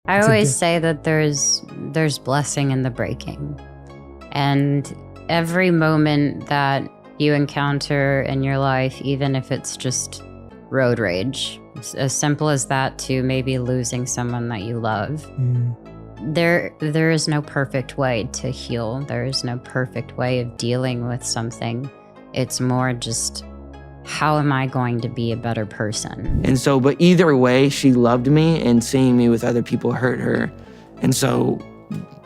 I It's a always gift. say that there's blessing in the breaking. And every moment that you encounter in your life, even if it's just road rage, as simple as that, to maybe losing someone that you love, there is no perfect way to heal. There is no perfect way of dealing with something. It's more just, how am I going to be a better person? And so, but either way, she loved me, and seeing me with other people hurt her. And so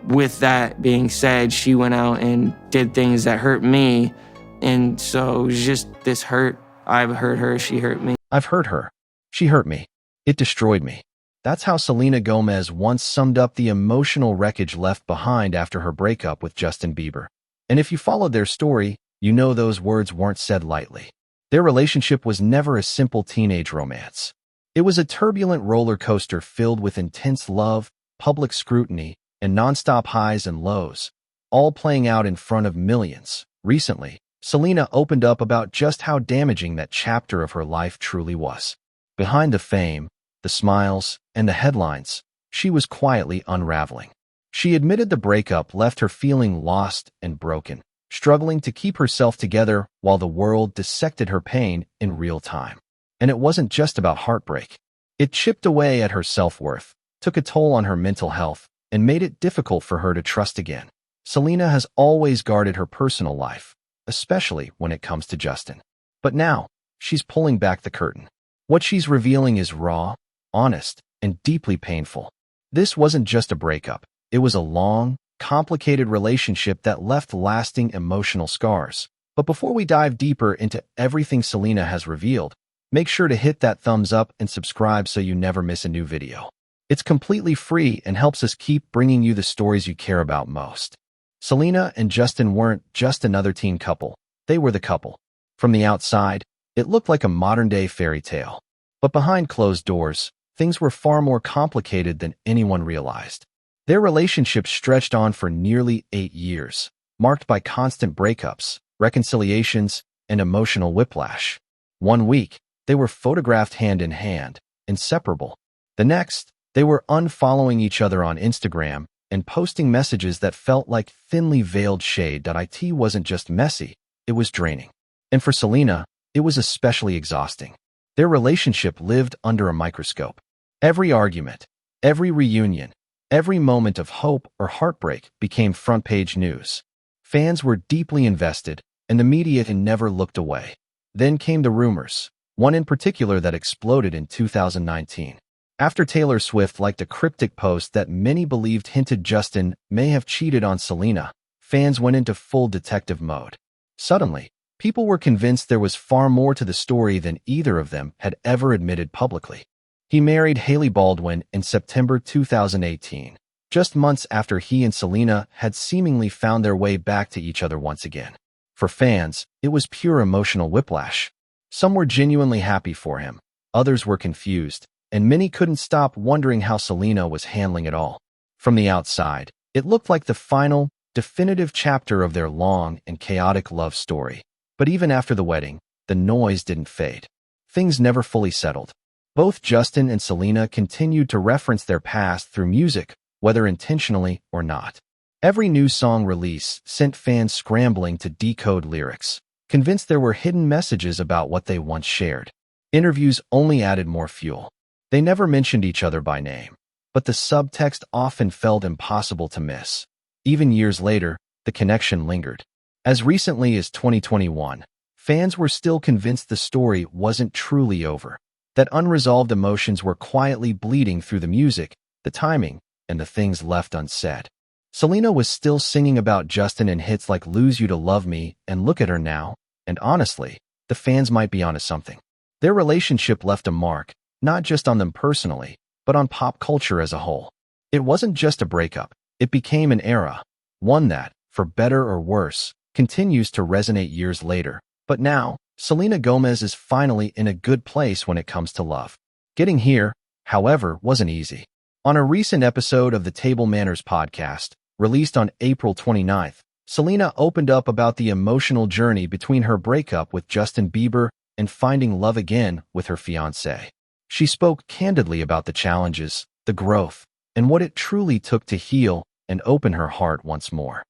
with that being said, she went out and did things that hurt me. And so it was just this hurt. I've hurt her, she hurt me. I've hurt her. She hurt me. It destroyed me. That's how Selena Gomez once summed up the emotional wreckage left behind after her breakup with Justin Bieber. And if you followed their story, you know those words weren't said lightly. Their relationship was never a simple teenage romance. It was a turbulent roller coaster filled with intense love, public scrutiny, and nonstop highs and lows, all playing out in front of millions. Recently, Selena opened up about just how damaging that chapter of her life truly was. Behind the fame, the smiles, and the headlines, she was quietly unraveling. She admitted the breakup left her feeling lost and broken, struggling to keep herself together while the world dissected her pain in real time. And it wasn't just about heartbreak. It chipped away at her self-worth, took a toll on her mental health, and made it difficult for her to trust again. Selena has always guarded her personal life, especially when it comes to Justin. But now, she's pulling back the curtain. What she's revealing is raw, honest, and deeply painful. This wasn't just a breakup. It was a long, complicated relationship that left lasting emotional scars. But before we dive deeper into everything Selena has revealed, make sure to hit that thumbs up and subscribe so you never miss a new video. It's completely free and helps us keep bringing you the stories you care about most. Selena and Justin weren't just another teen couple. They were the couple. From the outside, it looked like a modern-day fairy tale. But behind closed doors, things were far more complicated than anyone realized. Their relationship stretched on for nearly 8 years, marked by constant breakups, reconciliations, and emotional whiplash. One week, they were photographed hand in hand, inseparable. The next, they were unfollowing each other on Instagram and posting messages that felt like thinly veiled shade. It wasn't just messy, it was draining. And for Selena, it was especially exhausting. Their relationship lived under a microscope. Every argument, every reunion, every moment of hope or heartbreak became front-page news. Fans were deeply invested, and the media never looked away. Then came the rumors, one in particular that exploded in 2019. After Taylor Swift liked a cryptic post that many believed hinted Justin may have cheated on Selena, fans went into full detective mode. Suddenly, people were convinced there was far more to the story than either of them had ever admitted publicly. He married Hailey Baldwin in September 2018, just months after he and Selena had seemingly found their way back to each other once again. For fans, it was pure emotional whiplash. Some were genuinely happy for him, others were confused, and many couldn't stop wondering how Selena was handling it all. From the outside, it looked like the final, definitive chapter of their long and chaotic love story. But even after the wedding, the noise didn't fade. Things never fully settled. Both Justin and Selena continued to reference their past through music, whether intentionally or not. Every new song release sent fans scrambling to decode lyrics, convinced there were hidden messages about what they once shared. Interviews only added more fuel. They never mentioned each other by name, but the subtext often felt impossible to miss. Even years later, the connection lingered. As recently as 2021, fans were still convinced the story wasn't truly over, that unresolved emotions were quietly bleeding through the music, the timing, and the things left unsaid. Selena was still singing about Justin in hits like Lose You to Love Me and Look at Her Now, and honestly, the fans might be onto something. Their relationship left a mark, not just on them personally, but on pop culture as a whole. It wasn't just a breakup, it became an era, one that, for better or worse, continues to resonate years later. But now, Selena Gomez is finally in a good place when it comes to love. Getting here, however, wasn't easy. On a recent episode of the Table Manners podcast, released on April 29th, Selena opened up about the emotional journey between her breakup with Justin Bieber and finding love again with her fiancé. She spoke candidly about the challenges, the growth, and what it truly took to heal and open her heart once more.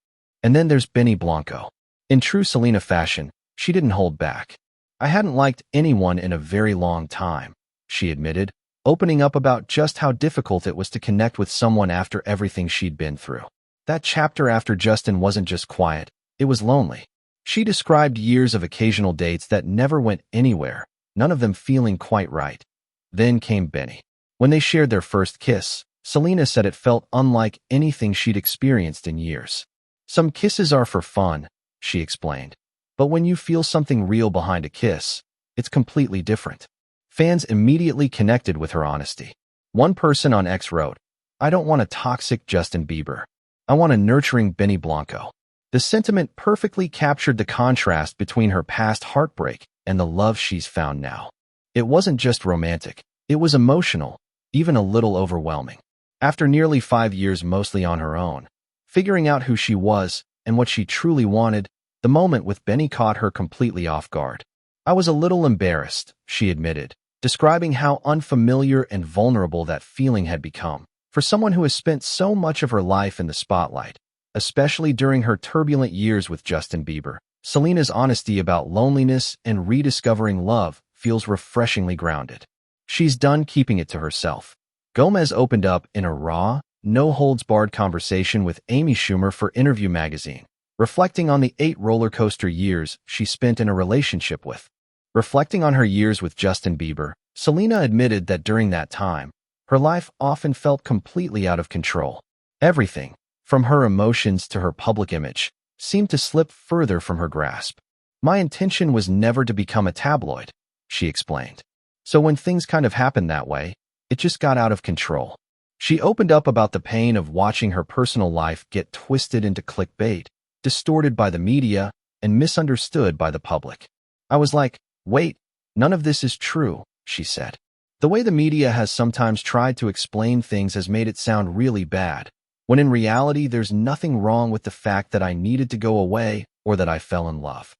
And then there's Benny Blanco. In true Selena fashion, she didn't hold back. "I hadn't liked anyone in a very long time," she admitted, opening up about just how difficult it was to connect with someone after everything she'd been through. That chapter after Justin wasn't just quiet, it was lonely. She described years of occasional dates that never went anywhere, none of them feeling quite right. Then came Benny. When they shared their first kiss, Selena said it felt unlike anything she'd experienced in years. "Some kisses are for fun," she explained. "But when you feel something real behind a kiss, it's completely different." Fans immediately connected with her honesty. One person on X wrote, "I don't want a toxic Justin Bieber. I want a nurturing Benny Blanco." The sentiment perfectly captured the contrast between her past heartbreak and the love she's found now. It wasn't just romantic, it was emotional, even a little overwhelming. After nearly 5 years mostly on her own, figuring out who she was and what she truly wanted, the moment with Benny caught her completely off guard. "I was a little embarrassed," she admitted, describing how unfamiliar and vulnerable that feeling had become for someone who has spent so much of her life in the spotlight. Especially during her turbulent years with Justin Bieber, Selena's honesty about loneliness and rediscovering love feels refreshingly grounded. She's done keeping it to herself. Gomez opened up in a raw, no-holds-barred conversation with Amy Schumer for Interview magazine, reflecting on the 8 roller coaster years she spent in a relationship with. Reflecting on her years with Justin Bieber, Selena admitted that during that time, her life often felt completely out of control. Everything, from her emotions to her public image, seemed to slip further from her grasp. "My intention was never to become a tabloid," she explained. "So when things kind of happened that way, it just got out of control." She opened up about the pain of watching her personal life get twisted into clickbait, distorted by the media, and misunderstood by the public. "I was like, wait, none of this is true," she said. "The way the media has sometimes tried to explain things has made it sound really bad, when in reality there's nothing wrong with the fact that I needed to go away or that I fell in love."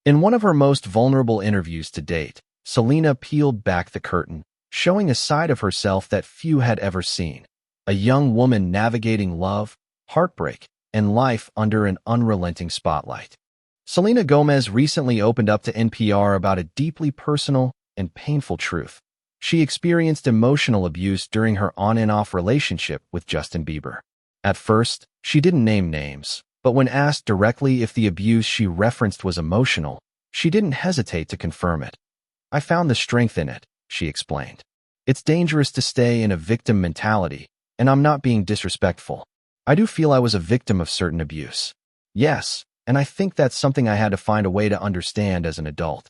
In one of her most vulnerable interviews to date, Selena peeled back the curtain, showing a side of herself that few had ever seen. A young woman navigating love, heartbreak, and life under an unrelenting spotlight. Selena Gomez recently opened up to NPR about a deeply personal and painful truth. She experienced emotional abuse during her on and off relationship with Justin Bieber. At first, she didn't name names, but when asked directly if the abuse she referenced was emotional, she didn't hesitate to confirm it. "I found the strength in it," she explained. "It's dangerous to stay in a victim mentality, and I'm not being disrespectful. I do feel I was a victim of certain abuse. Yes, and I think that's something I had to find a way to understand as an adult."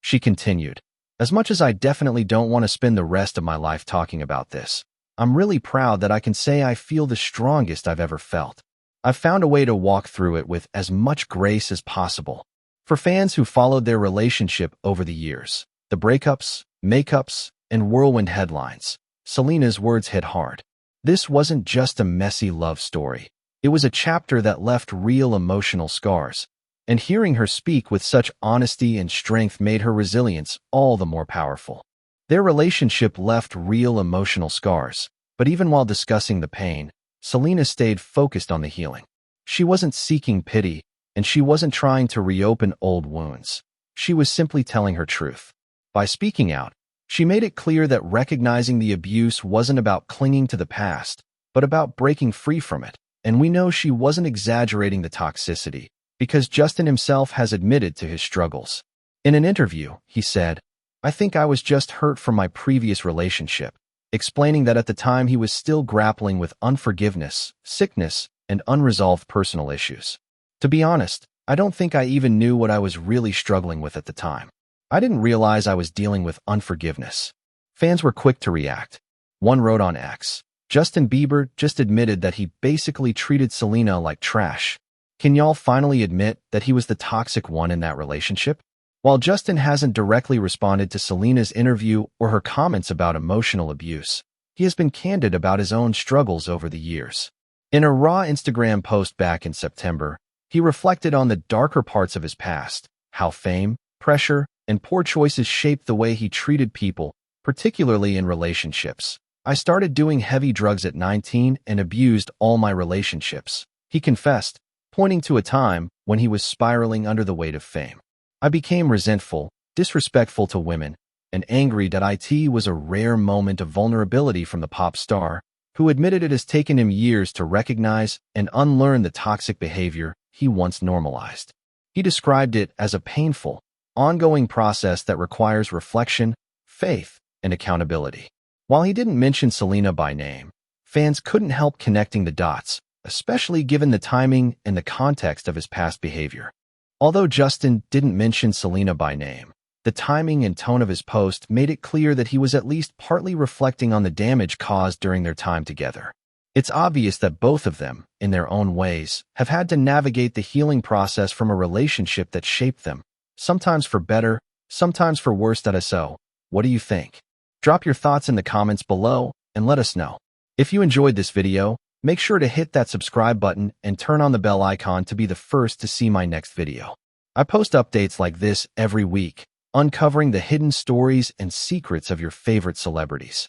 She continued, "As much as I definitely don't want to spend the rest of my life talking about this, I'm really proud that I can say I feel the strongest I've ever felt. I've found a way to walk through it with as much grace as possible." For fans who followed their relationship over the years, the breakups, makeups, and whirlwind headlines, Selena's words hit hard. This wasn't just a messy love story. It was a chapter that left real emotional scars, and hearing her speak with such honesty and strength made her resilience all the more powerful. Their relationship left real emotional scars, but even while discussing the pain, Selena stayed focused on the healing. She wasn't seeking pity, and she wasn't trying to reopen old wounds. She was simply telling her truth. By speaking out, she made it clear that recognizing the abuse wasn't about clinging to the past, but about breaking free from it. And we know she wasn't exaggerating the toxicity, because Justin himself has admitted to his struggles. In an interview, he said, "I think I was just hurt from my previous relationship," explaining that at the time he was still grappling with unforgiveness, sickness, and unresolved personal issues. "To be honest, I don't think I even knew what I was really struggling with at the time. I didn't realize I was dealing with unforgiveness." Fans were quick to react. One wrote on X, "Justin Bieber just admitted that he basically treated Selena like trash. Can y'all finally admit that he was the toxic one in that relationship?" While Justin hasn't directly responded to Selena's interview or her comments about emotional abuse, he has been candid about his own struggles over the years. In a raw Instagram post back in September, he reflected on the darker parts of his past, how fame, pressure, and poor choices shaped the way he treated people, particularly in relationships. I started doing heavy drugs at 19 and abused all my relationships, he confessed, pointing to a time when he was spiraling under the weight of fame. I became resentful, disrespectful to women, and angry that it was a rare moment of vulnerability from the pop star, who admitted it has taken him years to recognize and unlearn the toxic behavior he once normalized. He described it as a painful, ongoing process that requires reflection, faith, and accountability. While he didn't mention Selena by name, fans couldn't help connecting the dots, especially given the timing and the context of his past behavior. Although Justin didn't mention Selena by name, the timing and tone of his post made it clear that he was at least partly reflecting on the damage caused during their time together. It's obvious that both of them, in their own ways, have had to navigate the healing process from a relationship that shaped them, sometimes for better, sometimes for worse. So, what do you think? Drop your thoughts in the comments below and let us know. If you enjoyed this video, make sure to hit that subscribe button and turn on the bell icon to be the first to see my next video. I post updates like this every week, uncovering the hidden stories and secrets of your favorite celebrities.